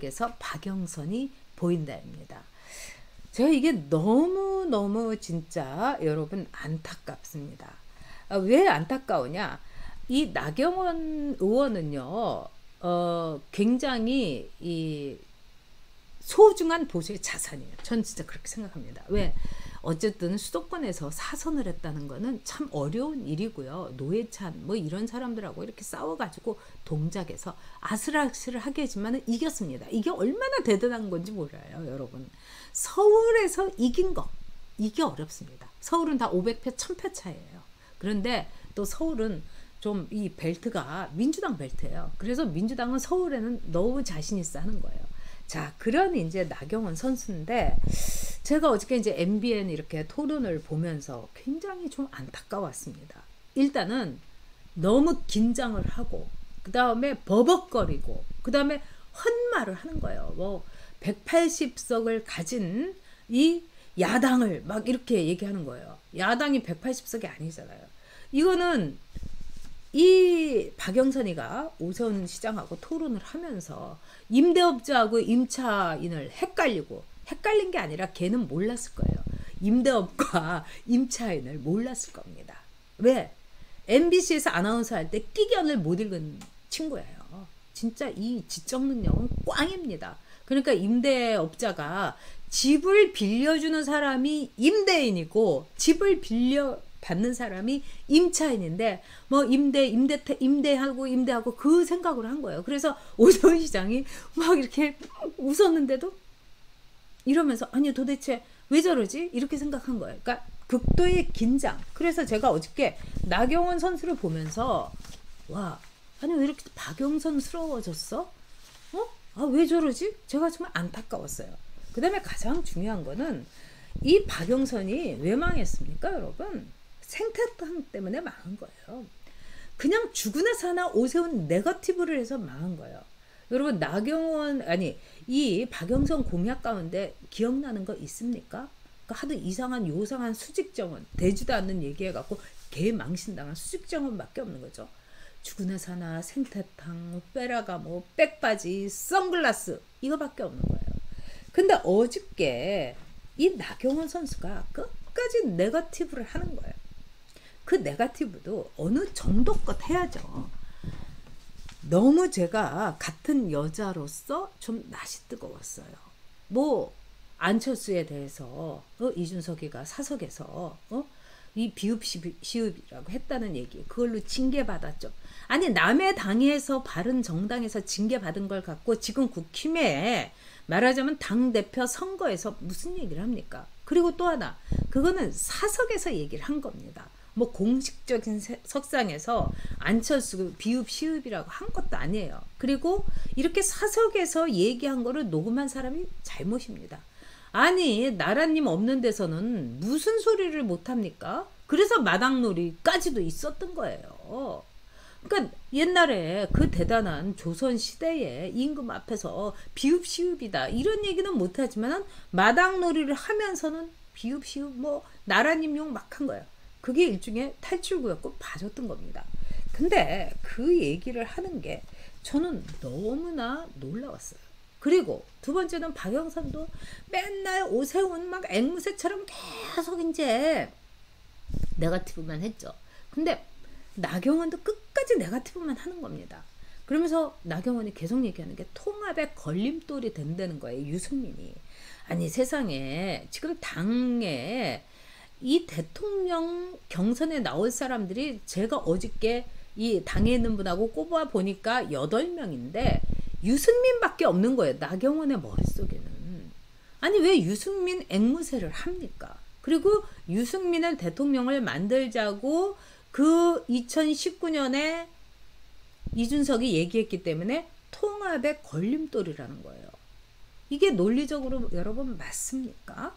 선택에서 박영선이 보인다입니다. 제가 이게 너무너무 진짜 여러분 안타깝습니다. 왜 안타까우냐? 이 나경원 의원은요, 굉장히 이 소중한 보수의 자산이에요. 전 진짜 그렇게 생각합니다. 왜? 어쨌든 수도권에서 사선을 했다는 거는 참 어려운 일이고요. 노회찬 뭐 이런 사람들하고 이렇게 싸워가지고 동작에서 아슬아슬하게 했지만 이겼습니다. 이게 얼마나 대단한 건지 몰라요, 여러분. 서울에서 이긴 거, 이게 어렵습니다. 서울은 다 500표, 1000표 차이예요. 그런데 또 서울은 좀 이 벨트가 민주당 벨트예요. 그래서 민주당은 서울에는 너무 자신 있어 하는 거예요. 자, 그런 이제 나경원 선수인데 제가 어저께 이제 MBN 이렇게 토론을 보면서 굉장히 좀 안타까웠습니다. 일단은 너무 긴장을 하고 그 다음에 버벅거리고 그 다음에 헛말을 하는 거예요. 뭐 180석을 가진 이 야당을 막 이렇게 얘기하는 거예요. 야당이 180석이 아니잖아요. 이거는 이 박영선이가 오세훈 시장하고 토론을 하면서 임대업자하고 임차인을 헷갈린 게 아니라 걔는 몰랐을 거예요. 임대업과 임차인을 몰랐을 겁니다. 왜? MBC에서 아나운서 할 때 끼견을 못 읽은 친구예요. 진짜 이 지적 능력은 꽝입니다. 그러니까 임대업자가 집을 빌려주는 사람이 임대인이고 집을 받는 사람이 임차인인데 뭐 임대하고 그 생각을 한 거예요. 그래서 오세훈 시장이 막 이렇게 웃었는데도 이러면서 아니 도대체 왜 저러지? 이렇게 생각한 거예요. 그러니까 극도의 긴장. 그래서 제가 어저께 나경원 선수를 보면서 와, 아니 왜 이렇게 박영선스러워졌어? 아, 왜 저러지? 제가 정말 안타까웠어요. 그 다음에 가장 중요한 거는 이 박영선이 왜 망했습니까, 여러분? 생태탕 때문에 망한 거예요. 그냥 죽으나 사나 오세훈 네거티브를 해서 망한 거예요. 여러분 이 박영선 공약 가운데 기억나는 거 있습니까? 그러니까 하도 이상한 요상한 수직정원 되지도 않는 얘기해갖고 개망신당한 수직정원밖에 없는 거죠. 죽으나 사나 생태탕 페라가모 백바지 선글라스 이거밖에 없는 거예요. 근데 어저께 이 나경원 선수가 끝까지 네거티브를 하는 거예요. 그 네거티브도 어느 정도껏 해야죠. 너무 제가 같은 여자로서 좀 낯이 뜨거웠어요. 뭐 안철수에 대해서 이준석이가 사석에서 이 비읍시읍이라고 했다는 얘기 그걸로 징계받았죠. 아니 남의 당에서 바른 정당에서 징계받은 걸 갖고 지금 국힘에 말하자면 당대표 선거에서 무슨 얘기를 합니까? 그리고 또 하나 그거는 사석에서 얘기를 한 겁니다. 뭐 공식적인 석상에서 안철수 비읍시읍이라고 한 것도 아니에요. 그리고 이렇게 사석에서 얘기한 거를 녹음한 사람이 잘못입니다. 아니 나라님 없는 데서는 무슨 소리를 못합니까? 그래서 마당놀이까지도 있었던 거예요. 그러니까 옛날에 그 대단한 조선시대에 임금 앞에서 비읍시읍이다 이런 얘기는 못하지만 마당놀이를 하면서는 비읍시읍 뭐 나라님 욕 막 한 거예요. 그게 일종의 탈출구였고 봐줬던 겁니다. 근데 그 얘기를 하는 게 저는 너무나 놀라웠어요. 그리고 두 번째는 박영선도 맨날 오세훈 막 앵무새처럼 계속 이제 네거티브만 했죠. 근데 나경원도 끝까지 네거티브만 하는 겁니다. 그러면서 나경원이 계속 얘기하는 게 통합의 걸림돌이 된다는 거예요. 유승민이. 아니 세상에 지금 당에 이 대통령 경선에 나올 사람들이 제가 어저께 이 당에 있는 분하고 꼽아 보니까 8명인데 유승민밖에 없는 거예요. 나경원의 머릿속에는. 아니 왜 유승민 앵무새를 합니까? 그리고 유승민은 대통령을 만들자고 그 2019년에 이준석이 얘기했기 때문에 통합의 걸림돌이라는 거예요. 이게 논리적으로 여러분 맞습니까?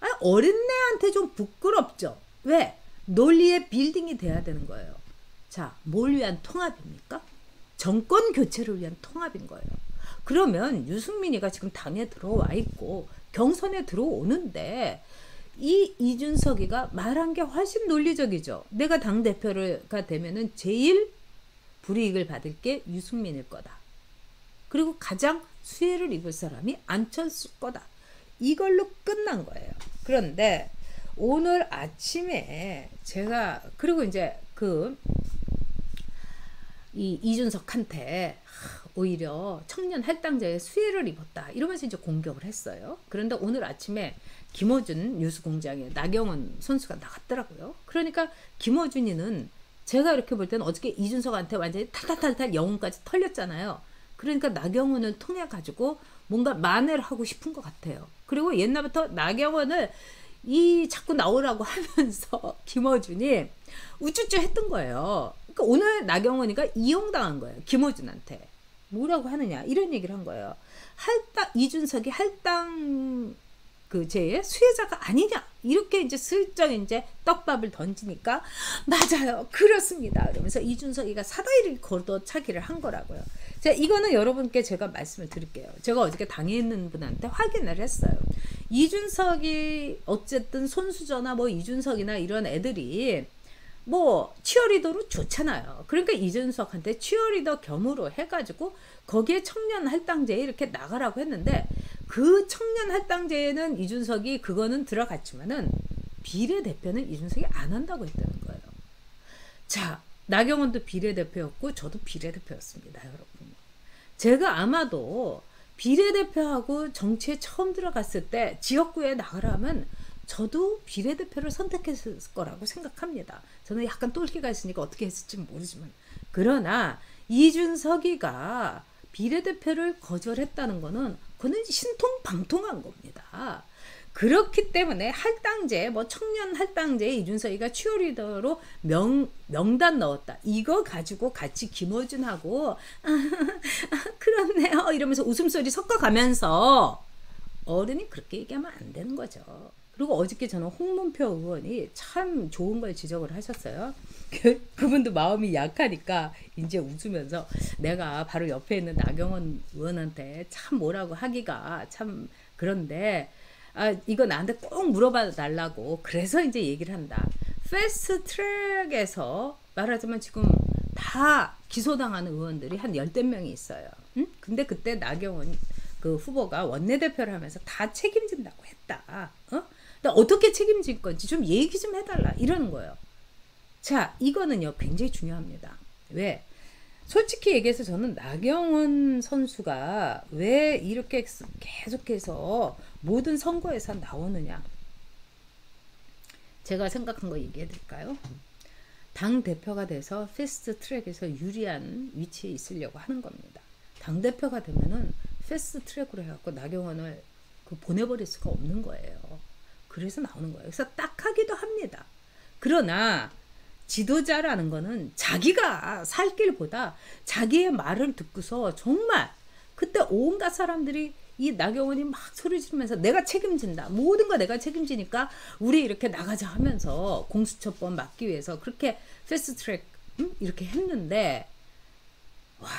아니, 어린애한테 좀 부끄럽죠. 왜? 논리의 빌딩이 돼야 되는 거예요. 자, 뭘 위한 통합입니까? 정권 교체를 위한 통합인 거예요. 그러면 유승민이가 지금 당에 들어와 있고 경선에 들어오는데 이 이준석이가 말한 게 훨씬 논리적이죠. 내가 당대표가 되면은 제일 불이익을 받을 게 유승민일 거다. 그리고 가장 수혜를 입을 사람이 안철수 거다. 이걸로 끝난 거예요. 그런데 오늘 아침에 제가 그리고 이제 이 이준석한테 오히려 청년 할당제에 수혜를 입었다 이러면서 이제 공격을 했어요. 그런데 오늘 아침에 김어준 뉴스공장에 나경원 선수가 나갔더라고요. 그러니까 김어준이는 제가 이렇게 볼 때는 어저께 이준석한테 완전히 탈탈탈탈 영혼까지 털렸잖아요. 그러니까 나경원을 통해 가지고 뭔가 만회를 하고 싶은 것 같아요. 그리고 옛날부터 나경원을 자꾸 나오라고 하면서 김어준이 우쭈쭈 했던 거예요. 그러니까 오늘 나경원이가 이용당한 거예요. 김어준한테. 뭐라고 하느냐 이런 얘기를 한 거예요. 이준석이 할당 제의 수혜자가 아니냐 이렇게 이제 슬쩍 이제 떡밥을 던지니까 맞아요 그렇습니다 그러면서 이준석이가 사다리를 걷어차기를 한 거라고요. 자, 이거는 여러분께 제가 말씀을 드릴게요. 제가 어저께 당에 있는 분한테 확인을 했어요. 이준석이 어쨌든 손수저나 뭐 이준석이나 이런 애들이 뭐 치어리더로 좋잖아요. 그러니까 이준석한테 치어리더 겸으로 해가지고 거기에 청년 할당제에 이렇게 나가라고 했는데 그 청년 할당제에는 이준석이 그거는 들어갔지만은 비례대표는 이준석이 안 한다고 했다는 거예요. 자, 나경원도 비례대표였고 저도 비례대표였습니다, 여러분. 제가 아마도 비례대표하고 정치에 처음 들어갔을 때 지역구에 나가라면 저도 비례대표를 선택했을 거라고 생각합니다. 저는 약간 똘끼가 있으니까 어떻게 했을지 모르지만. 그러나 이준석이가 비례대표를 거절했다는 거는 그거는 신통방통한 겁니다. 그렇기 때문에 할당제, 뭐 청년 할당제에 이준석이가 치어리더로 명단 넣었다. 이거 가지고 같이 김어준하고 그렇네요 이러면서 웃음소리 섞어가면서 어른이 그렇게 얘기하면 안 되는 거죠. 그리고 어저께 저는 홍문표 의원이 참 좋은 걸 지적을 하셨어요. 그분도 마음이 약하니까 이제 웃으면서 내가 바로 옆에 있는 나경원 의원한테 참 뭐라고 하기가 참 그런데 이거 나한테 꼭 물어봐 달라고 그래서 이제 얘기를 한다. 패스트 트랙에서 말하자면 지금 다 기소당하는 의원들이 한 10명이 있어요. 응? 근데 그때 나경원 그 후보가 원내대표를 하면서 다 책임진다고 했다. 근데 어떻게 책임질 건지 좀 얘기 좀 해달라 이러는 거예요. 자, 이거는요 굉장히 중요합니다. 왜? 솔직히 얘기해서 저는 나경원 선수가 왜 이렇게 계속해서 모든 선거에서 나오느냐. 제가 생각한 거 얘기해 드릴까요? 당대표가 돼서 패스트 트랙에서 유리한 위치에 있으려고 하는 겁니다. 당대표가 되면은 패스트 트랙으로 해갖고 나경원을 보내버릴 수가 없는 거예요. 그래서 나오는 거예요. 그래서 딱 하기도 합니다. 그러나 지도자라는 거는 자기가 살 길보다 자기의 말을 듣고서 정말 그때 온갖 사람들이 이 나경원이 막 소리 지르면서 내가 책임진다. 모든 거 내가 책임지니까 우리 이렇게 나가자 하면서 공수처법 막기 위해서 그렇게 패스트트랙 이렇게 했는데 와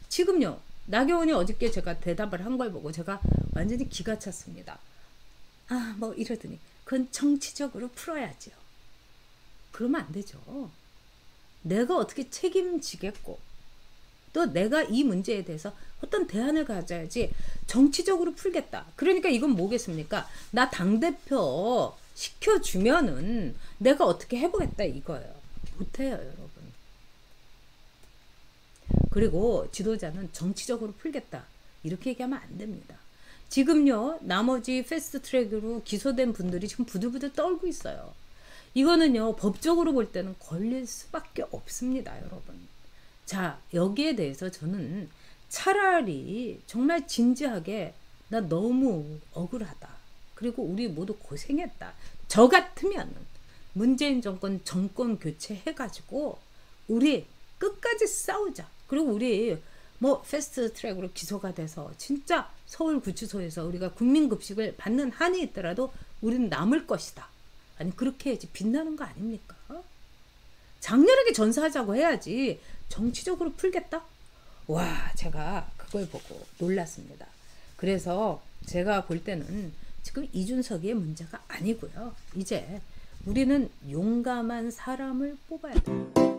지금요. 나경원이 어저께 제가 대답을 한 걸 보고 제가 완전히 기가 찼습니다. 뭐 이러더니 그건 정치적으로 풀어야죠. 그러면 안 되죠. 내가 어떻게 책임지겠고 또 내가 이 문제에 대해서 어떤 대안을 가져야지 정치적으로 풀겠다. 그러니까 이건 뭐겠습니까? 나 당대표 시켜주면은 내가 어떻게 해보겠다 이거예요. 못해요 여러분. 그리고 지도자는 정치적으로 풀겠다. 이렇게 얘기하면 안 됩니다. 지금요 나머지 패스트트랙으로 기소된 분들이 지금 부들부들 떨고 있어요. 이거는요 법적으로 볼 때는 걸릴 수밖에 없습니다 여러분. 자 여기에 대해서 저는 차라리 정말 진지하게 나 너무 억울하다. 그리고 우리 모두 고생했다. 저 같으면 문재인 정권 교체해가지고 우리 끝까지 싸우자. 그리고 우리 뭐 패스트트랙으로 기소가 돼서 진짜 서울구치소에서 우리가 국민급식을 받는 한이 있더라도 우리는 남을 것이다. 아니 그렇게 해야지 빛나는 거 아닙니까? 장렬하게 전사하자고 해야지 정치적으로 풀겠다? 와 제가 그걸 보고 놀랐습니다. 그래서 제가 볼 때는 지금 이준석의 문제가 아니고요. 이제 우리는 용감한 사람을 뽑아야 돼요.